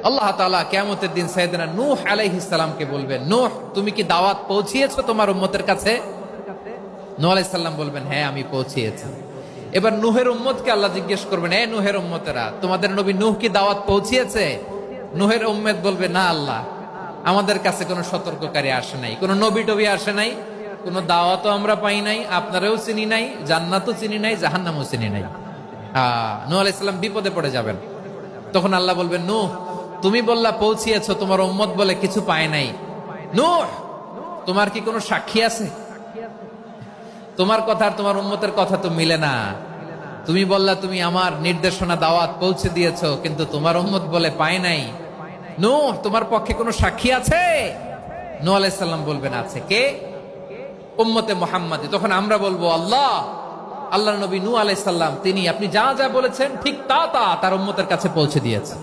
আল্লাহ তাআলা কিয়ামতের দিন সাইয়েদনা নূহ আলাইহিস সালামকে বলবেন, নূহ তুমি কি দাওয়াত পৌঁছিয়েছো তোমার উম্মতের কাছে? নূহ আলাইহিস সালাম বলবেন, হ্যাঁ আমি পৌঁছিয়েছি। এবার নূহের উম্মতকে আল্লাহ জিজ্ঞেস করবেন, এ নূহের উম্মতেরা, তোমাদের নবী নূহ কি দাওয়াত পৌঁছিয়েছে? নূহের উম্মত বলবে, না আল্লাহ, আমাদের কাছে কোনো সতর্ককারী আসে নাই, কোনো নবী টবি আসে নাই, কোনো দাওয়াতও আমরা পাই নাই, আপনারাও চিনি নাই, জান্নাতও চিনি নাই, জাহান্নামও চিনি নাই। নূহ আলাইহিস সালাম বিপদে পড়ে যাবেন। তখন আল্লাহ বলবেন, নূহ তুমি বললা পৌঁছিয়েছো, তোমার উম্মত বলে কিছু পায় নাই। নূহ তোমার কি কোনো সাক্ষী আছে? তোমার কথা আর তোমার উম্মতের কথা তো মিলে না। তুমি বললা তুমি আমার নির্দেশনা দাওয়াত পৌঁছে দিয়েছো, কিন্তু তোমার উম্মত বলে পায় নাই। নূহ তোমার পক্ষে কোনো সাক্ষী আছে? নূহ আলাইহিস সালাম বলবেন, আছে। কে? উম্মতে মুহাম্মাদী। তখন আমরা বলবো, আল্লাহ, আল্লাহর নবী নূহ আলাইহিস সালাম তিনি আপনি যা যা বলেছেন ঠিক তা তার উম্মতের কাছে পৌঁছে দিয়েছে।